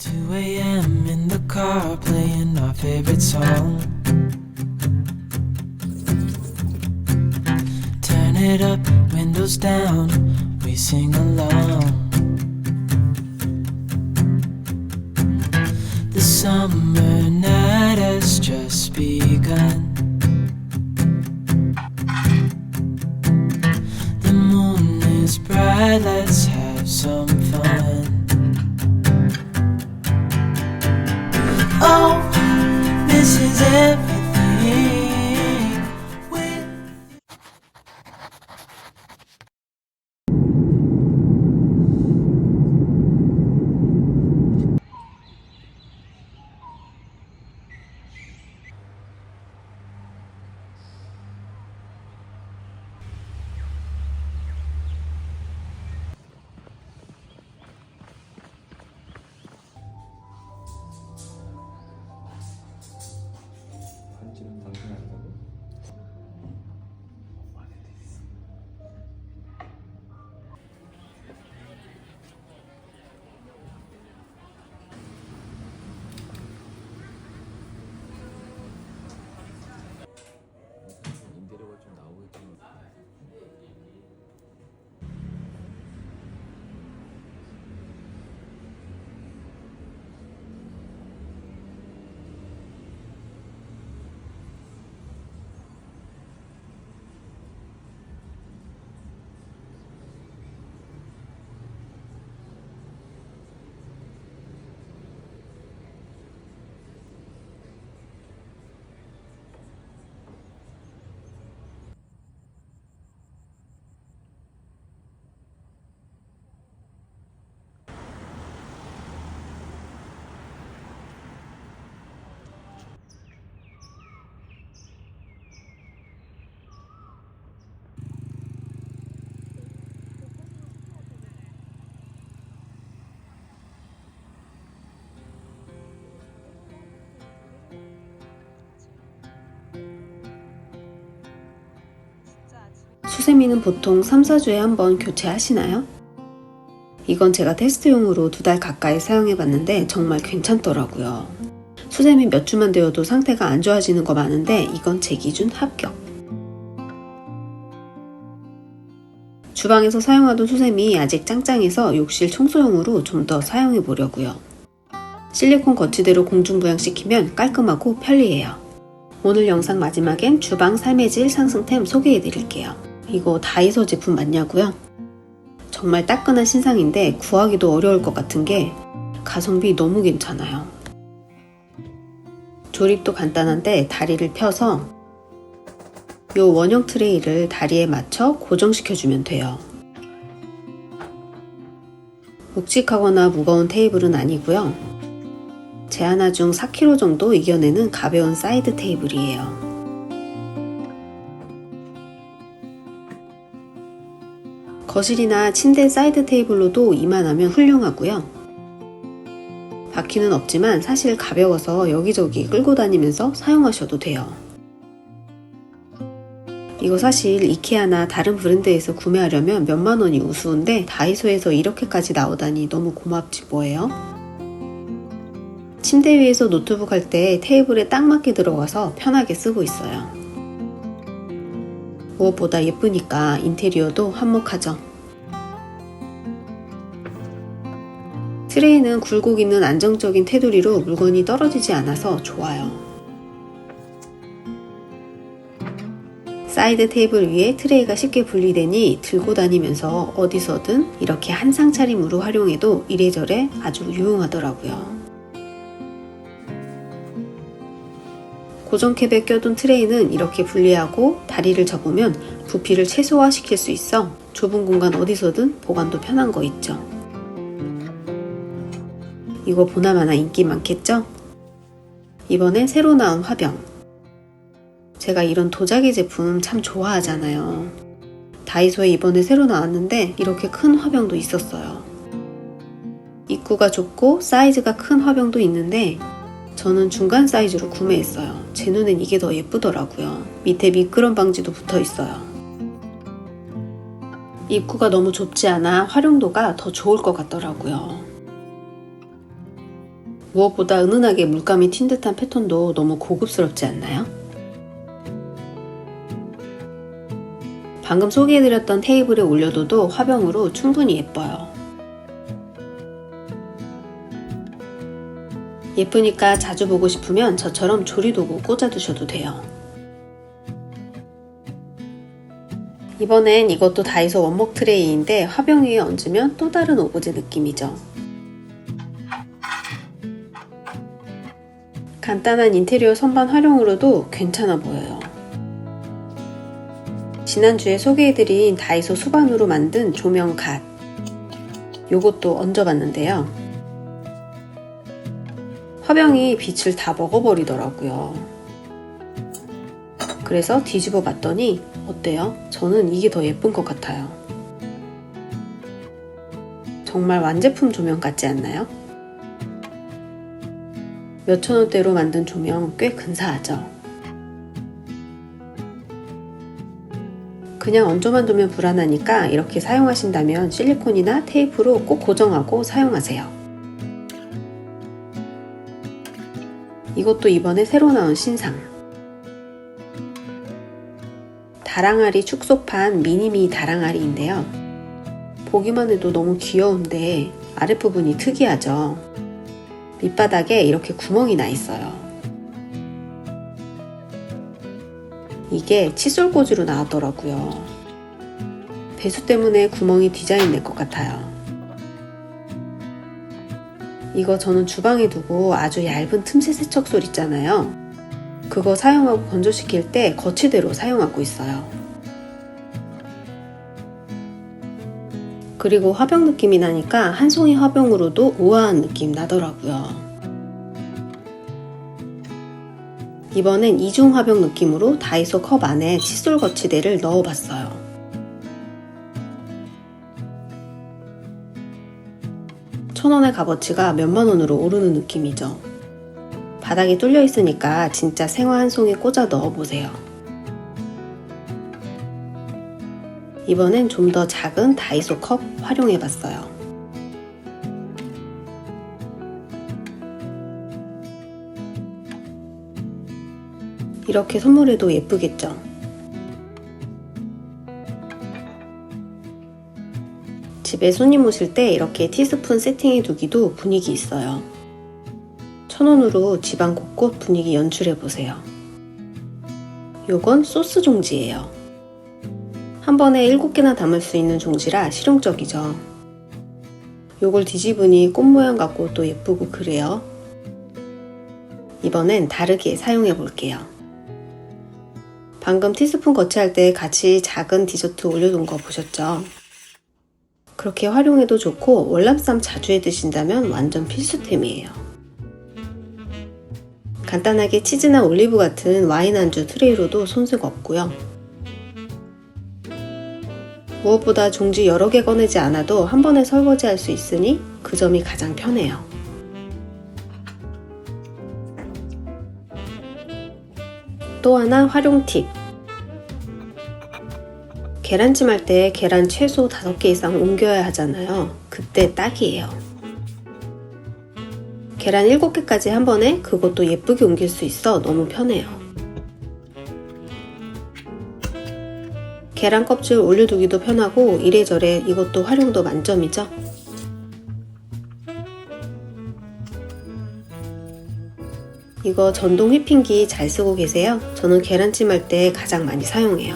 2 a.m. in the car playing our favorite song. Turn it up, windows down, we sing along. The summer night has just begun. The moon is bright, let's have some fun. Oh, this is everything with 반지는 당신이 한다고? 인테리어가 좀 나오겠지만 수세미는 보통 3-4주에 한 번 교체하시나요? 이건 제가 테스트용으로 2달 가까이 사용해봤는데 정말 괜찮더라고요. 수세미 몇 주만 되어도 상태가 안 좋아지는 거 많은데 이건 제 기준 합격. 주방에서 사용하던 수세미 아직 짱짱해서 욕실 청소용으로 좀 더 사용해 보려고요. 실리콘 거치대로 공중부양시키면 깔끔하고 편리해요. 오늘 영상 마지막엔 주방 삶의 질 상승템 소개해 드릴게요. 이거 다이소 제품 맞냐고요? 정말 따끈한 신상인데 구하기도 어려울 것 같은 게 가성비 너무 괜찮아요. 조립도 간단한데 다리를 펴서 요 원형 트레이를 다리에 맞춰 고정시켜주면 돼요. 묵직하거나 무거운 테이블은 아니고요. 제 하나 중 4kg 정도 이겨내는 가벼운 사이드 테이블이에요. 거실이나 침대 사이드 테이블로도 이만하면 훌륭하고요. 바퀴는 없지만 사실 가벼워서 여기저기 끌고 다니면서 사용하셔도 돼요. 이거 사실 이케아나 다른 브랜드에서 구매하려면 몇만 원이 우스운데 다이소에서 이렇게까지 나오다니 너무 고맙지 뭐예요? 침대 위에서 노트북 할 때 테이블에 딱 맞게 들어가서 편하게 쓰고 있어요. 무엇보다 예쁘니까 인테리어도 한몫하죠. 트레이는 굴곡 있는 안정적인 테두리로 물건이 떨어지지 않아서 좋아요. 사이드 테이블 위에 트레이가 쉽게 분리되니 들고 다니면서 어디서든 이렇게 한 상 차림으로 활용해도 이래저래 아주 유용하더라고요. 고정캡에 껴둔 트레이는 이렇게 분리하고 다리를 접으면 부피를 최소화시킬 수 있어 좁은 공간 어디서든 보관도 편한 거 있죠. 이거 보나마나 인기 많겠죠? 이번에 새로 나온 화병. 제가 이런 도자기 제품 참 좋아하잖아요. 다이소에 이번에 새로 나왔는데 이렇게 큰 화병도 있었어요. 입구가 좁고 사이즈가 큰 화병도 있는데 저는 중간 사이즈로 구매했어요. 제 눈엔 이게 더 예쁘더라고요. 밑에 미끄럼 방지도 붙어 있어요. 입구가 너무 좁지 않아 활용도가 더 좋을 것 같더라고요. 무엇보다 은은하게 물감이 튄 듯한 패턴도 너무 고급스럽지 않나요? 방금 소개해드렸던 테이블에 올려둬도 화병으로 충분히 예뻐요. 예쁘니까 자주 보고 싶으면 저처럼 조리도구 꽂아두셔도 돼요. 이번엔 이것도 다이소 원목 트레이인데 화병 위에 얹으면 또 다른 오브제 느낌이죠. 간단한 인테리어 선반 활용으로도 괜찮아 보여요. 지난주에 소개해드린 다이소 수반으로 만든 조명 갓, 요것도 얹어봤는데요. 화병이 빛을 다 먹어버리더라고요. 그래서 뒤집어 봤더니 어때요? 저는 이게 더 예쁜 것 같아요. 정말 완제품 조명 같지 않나요? 몇천 원대로 만든 조명 꽤 근사하죠? 그냥 얹어만 두면 불안하니까 이렇게 사용하신다면 실리콘이나 테이프로 꼭 고정하고 사용하세요. 이것도 이번에 새로 나온 신상. 다랑아리 축소판 미니미 다랑아리인데요. 보기만 해도 너무 귀여운데 아랫부분이 특이하죠. 밑바닥에 이렇게 구멍이 나 있어요. 이게 칫솔꽂이로 나왔더라고요. 배수 때문에 구멍이 디자인된 것 같아요. 이거 저는 주방에 두고 아주 얇은 틈새 세척솔 있잖아요. 그거 사용하고 건조시킬 때 거치대로 사용하고 있어요. 그리고 화병 느낌이 나니까 한 송이 화병으로도 우아한 느낌 나더라고요. 이번엔 이중 화병 느낌으로 다이소 컵 안에 칫솔 거치대를 넣어봤어요. 천원의 값어치가 몇만 원으로 오르는 느낌이죠. 바닥이 뚫려 있으니까 진짜 생화 한 송이 꽂아 넣어보세요. 이번엔 좀 더 작은 다이소 컵 활용해봤어요. 이렇게 선물해도 예쁘겠죠? 집에 손님 오실 때 이렇게 티스푼 세팅해 두기도 분위기 있어요. 1,000원으로 집안 곳곳 분위기 연출해보세요. 요건 소스 종지예요. 한 번에 7개나 담을 수 있는 종지라 실용적이죠. 요걸 뒤집으니 꽃 모양 같고 또 예쁘고 그래요. 이번엔 다르게 사용해 볼게요. 방금 티스푼 거치할 때 같이 작은 디저트 올려둔 거 보셨죠? 그렇게 활용해도 좋고 월남쌈 자주 해 드신다면 완전 필수템이에요. 간단하게 치즈나 올리브 같은 와인 안주 트레이로도 손색 없고요. 무엇보다 종지 여러 개 꺼내지 않아도 한 번에 설거지할 수 있으니 그 점이 가장 편해요. 또 하나 활용 팁. 계란찜 할 때 계란 최소 5개 이상 옮겨야 하잖아요. 그때 딱이에요. 계란 7개까지 한 번에 그것도 예쁘게 옮길 수 있어 너무 편해요. 계란 껍질 올려두기도 편하고 이래저래 이것도 활용도 만점이죠. 이거 전동 휘핑기 잘 쓰고 계세요? 저는 계란찜 할 때 가장 많이 사용해요.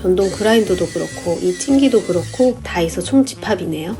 전동 그라인더도 그렇고 이 찜기도 그렇고 다이소 총집합이네요.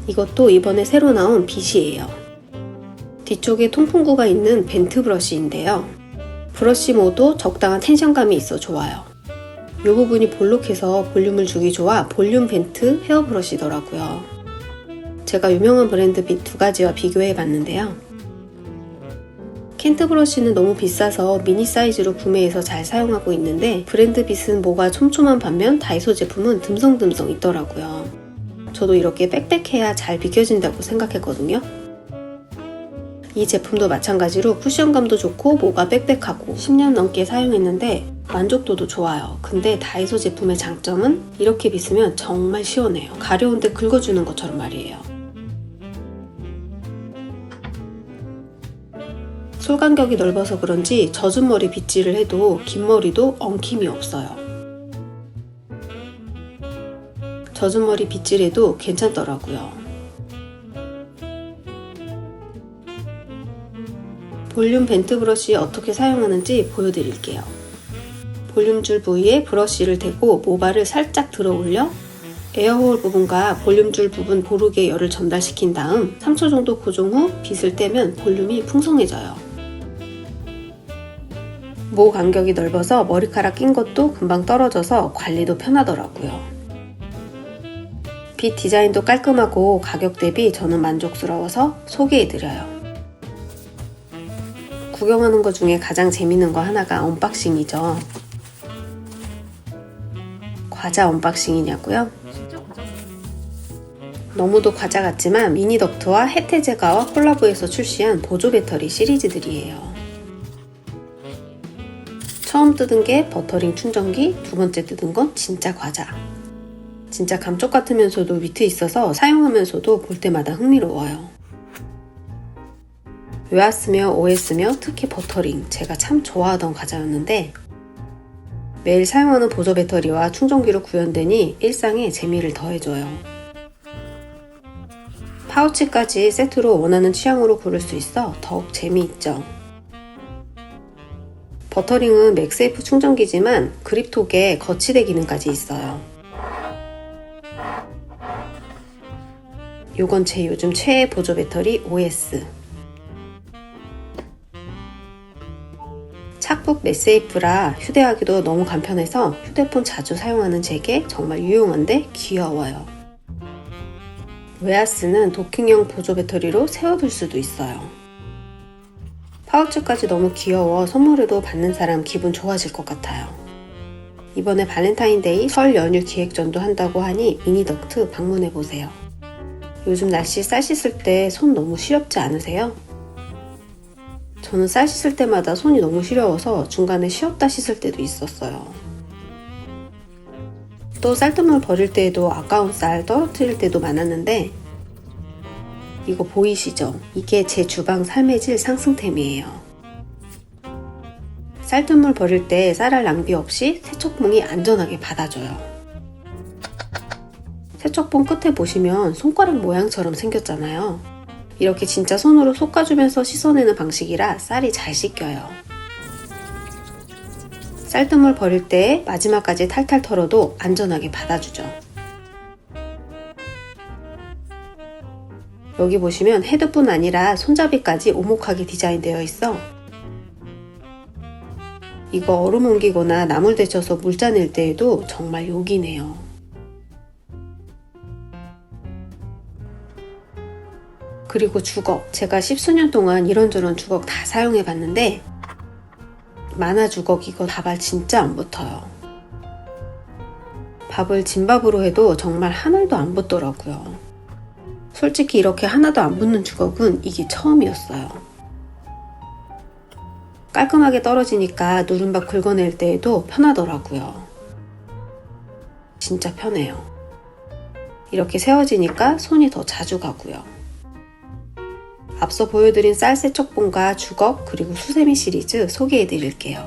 이것도 이번에 새로 나온 빗이에요. 뒤쪽에 통풍구가 있는 벤트 브러쉬인데요. 브러쉬 모도 적당한 텐션감이 있어 좋아요. 이 부분이 볼록해서 볼륨을 주기 좋아 볼륨 벤트 헤어 브러쉬더라고요. 제가 유명한 브랜드 빗 2가지와 비교해 봤는데요. 켄트 브러쉬는 너무 비싸서 미니 사이즈로 구매해서 잘 사용하고 있는데 브랜드 빗은 뭐가 촘촘한 반면 다이소 제품은 듬성듬성 있더라고요. 저도 이렇게 빽빽해야 잘 비껴진다고 생각했거든요. 이 제품도 마찬가지로 쿠션감도 좋고 뭐가 빽빽하고 10년 넘게 사용했는데 만족도도 좋아요. 근데 다이소 제품의 장점은 이렇게 빗으면 정말 시원해요. 가려운데 긁어주는 것처럼 말이에요. 솔간격이 넓어서 그런지 젖은 머리 빗질을 해도 긴 머리도 엉킴이 없어요. 젖은 머리 빗질해도 괜찮더라고요. 볼륨 벤트 브러쉬 어떻게 사용하는지 보여드릴게요. 볼륨줄 부위에 브러쉬를 대고 모발을 살짝 들어 올려 에어홀 부분과 볼륨줄 부분 고르게 열을 전달시킨 다음 3초 정도 고정 후 빗을 떼면 볼륨이 풍성해져요. 모 간격이 넓어서 머리카락 낀 것도 금방 떨어져서 관리도 편하더라고요. 빗 디자인도 깔끔하고 가격 대비 저는 만족스러워서 소개해드려요. 구경하는 것 중에 가장 재밌는 거 하나가 언박싱이죠. 과자 언박싱이냐고요? 진짜 과자. 너무도 과자 같지만 미니덕트와 혜태제가와 콜라보해서 출시한 보조 배터리 시리즈들이에요. 처음 뜯은 게 버터링 충전기, 두 번째 뜯은 건 진짜 과자. 진짜 감쪽 같으면서도 위트 있어서 사용하면서도 볼 때마다 흥미로워요. 웨하스며 OS며 특히 버터링 제가 참 좋아하던 과자였는데 매일 사용하는 보조 배터리와 충전기로 구현되니 일상에 재미를 더해줘요. 파우치까지 세트로 원하는 취향으로 고를 수 있어 더욱 재미있죠. 버터링은 맥세이프 충전기지만 그립톡에 거치대 기능까지 있어요. 요건 제 요즘 최애 보조 배터리 OS. 착북 맥세이프라 휴대하기도 너무 간편해서 휴대폰 자주 사용하는 제게 정말 유용한데 귀여워요. 웨하스는 도킹형 보조 배터리로 세워둘 수도 있어요. 파우치까지 너무 귀여워 선물에도 받는 사람 기분 좋아질 것 같아요. 이번에 발렌타인데이 설 연휴 기획전도 한다고 하니 미니덕트 방문해보세요. 요즘 날씨 쌀 씻을 때 손 너무 시렵지 않으세요? 저는 쌀 씻을 때마다 손이 너무 시려워서 중간에 쉬었다 씻을 때도 있었어요. 또 쌀뜨물 버릴 때에도 아까운 쌀 떨어뜨릴 때도 많았는데 이거 보이시죠? 이게 제 주방 삶의 질 상승템이에요. 쌀뜨물 버릴 때 쌀알 낭비 없이 세척봉이 안전하게 받아줘요. 세척봉 끝에 보시면 손가락 모양처럼 생겼잖아요. 이렇게 진짜 손으로 솎아주면서 씻어내는 방식이라 쌀이 잘 씻겨요. 쌀뜨물 버릴 때 마지막까지 탈탈 털어도 안전하게 받아주죠. 여기 보시면 헤드뿐 아니라 손잡이까지 오목하게 디자인되어 있어 이거 얼음 옮기거나 나물 데쳐서 물 짜낼 때에도 정말 요기네요. 그리고 주걱, 제가 10수년 동안 이런저런 주걱 다 사용해봤는데 만화 주걱 이거 밥알 진짜 안 붙어요. 밥을 진밥으로 해도 정말 하나도 안 붙더라고요. 솔직히 이렇게 하나도 안 붙는 주걱은 이게 처음이었어요. 깔끔하게 떨어지니까 누른밥 긁어낼 때에도 편하더라고요. 진짜 편해요. 이렇게 세워지니까 손이 더 자주 가고요. 앞서 보여드린 쌀 세척봉과 주걱 그리고 수세미 시리즈 소개해드릴게요.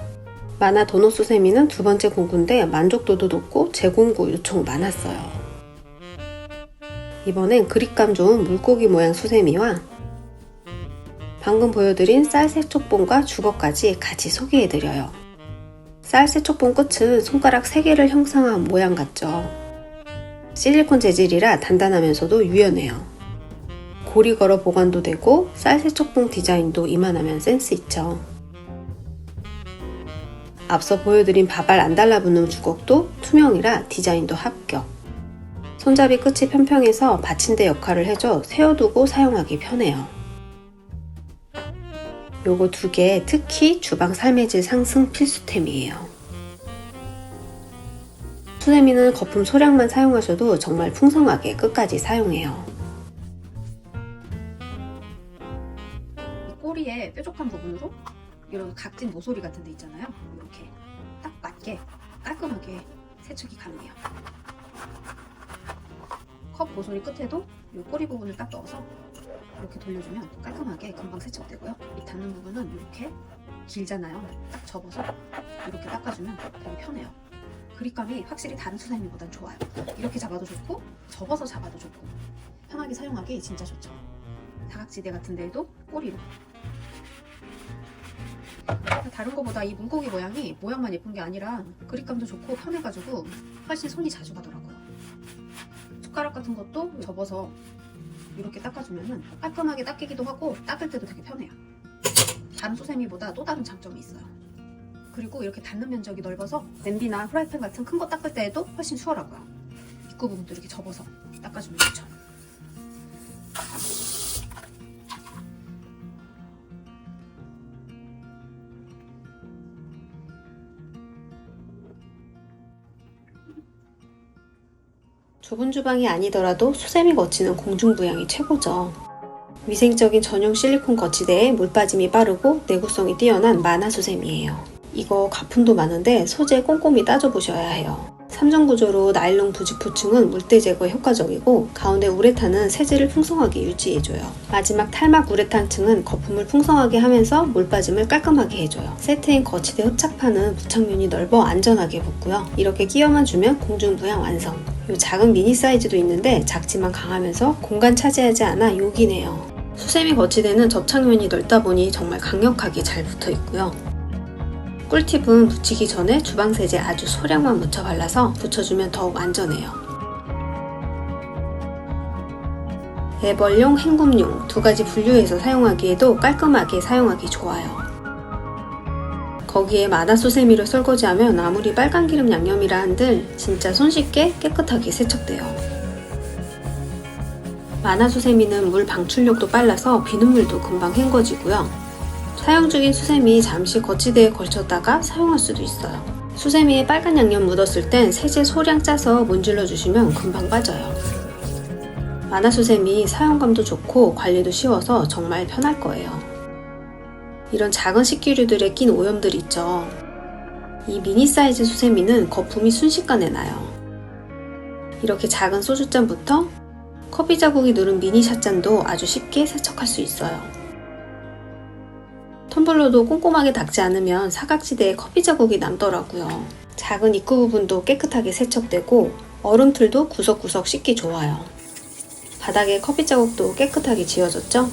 만화 도넛 수세미는 두 번째 공구인데 만족도도 높고 재공구 요청 많았어요. 이번엔 그립감 좋은 물고기 모양 수세미와 방금 보여드린 쌀 세척봉과 주걱까지 같이 소개해드려요. 쌀 세척봉 끝은 손가락 3개를 형상한 모양 같죠? 실리콘 재질이라 단단하면서도 유연해요. 고리 걸어 보관도 되고 쌀 세척봉 디자인도 이만하면 센스 있죠. 앞서 보여드린 밥알 안 달라붙는 주걱도 투명이라 디자인도 합격. 손잡이 끝이 평평해서 받침대 역할을 해줘 세워두고 사용하기 편해요. 요거 2개 특히 주방 삶의 질 상승 필수템이에요. 수세미는 거품 소량만 사용하셔도 정말 풍성하게 끝까지 사용해요. 꼬리에 뾰족한 부분으로 이런 각진 모서리 같은 데 있잖아요. 이렇게 딱 맞게 깔끔하게 세척이 가능해요. 컵 모서리 끝에도 이 꼬리 부분을 딱 넣어서 이렇게 돌려주면 깔끔하게 금방 세척되고요. 이 닿는 부분은 이렇게 길잖아요. 딱 접어서 이렇게 닦아주면 되게 편해요. 그립감이 확실히 다른 수세미보단 좋아요. 이렇게 잡아도 좋고 접어서 잡아도 좋고 편하게 사용하기 진짜 좋죠. 사각지대 같은 데에도 꼬리로. 다른 거보다 이 물고기 모양만 예쁜 게 아니라 그립감도 좋고 편해가지고 훨씬 손이 자주 가더라고요. 숟가락 같은 것도 접어서 이렇게 닦아주면 깔끔하게 닦이기도 하고 닦을 때도 되게 편해요. 다른 수세미보다 또 다른 장점이 있어요. 그리고 이렇게 닿는 면적이 넓어서 냄비나 프라이팬 같은 큰 거 닦을 때에도 훨씬 수월하고요. 입구 부분도 이렇게 접어서 닦아주면 좋죠. 좁은 주방이 아니더라도 수세미 거치는 공중부양이 최고죠. 위생적인 전용 실리콘 거치대에 물 빠짐이 빠르고 내구성이 뛰어난 만화 수세미예요. 이거 가품도 많은데 소재 꼼꼼히 따져보셔야 해요. 3정 구조로 나일론 부직포층은 물때 제거에 효과적이고 가운데 우레탄은 세제를 풍성하게 유지해줘요. 마지막 탈막 우레탄층은 거품을 풍성하게 하면서 물 빠짐을 깔끔하게 해줘요. 세트인 거치대 흡착판은 부착면이 넓어 안전하게 붙고요. 이렇게 끼워만 주면 공중부양 완성. 요 작은 미니 사이즈도 있는데 작지만 강하면서 공간 차지하지 않아 요긴해요. 수세미 거치대는 접착면이 넓다 보니 정말 강력하게 잘 붙어 있고요. 꿀팁은 붙이기 전에 주방세제 아주 소량만 묻혀 발라서 붙여주면 더욱 안전해요. 애벌용, 헹굼용 두 가지 분류해서 사용하기에도 깔끔하게 사용하기 좋아요. 거기에 만화 수세미로 설거지하면 아무리 빨간 기름 양념이라 한들 진짜 손쉽게 깨끗하게 세척돼요. 만화 수세미는 물 방출력도 빨라서 비눗물도 금방 헹궈지고요. 사용 중인 수세미 잠시 거치대에 걸쳤다가 사용할 수도 있어요. 수세미에 빨간 양념 묻었을 땐 세제 소량 짜서 문질러 주시면 금방 빠져요. 만화 수세미 사용감도 좋고 관리도 쉬워서 정말 편할 거예요. 이런 작은 식기류들에 낀 오염들 있죠. 이 미니 사이즈 수세미는 거품이 순식간에 나요. 이렇게 작은 소주잔부터 커피 자국이 누른 미니 샷잔도 아주 쉽게 세척할 수 있어요. 텀블러도 꼼꼼하게 닦지 않으면 사각지대에 커피 자국이 남더라고요. 작은 입구 부분도 깨끗하게 세척되고 얼음틀도 구석구석 씻기 좋아요. 바닥에 커피 자국도 깨끗하게 지워졌죠?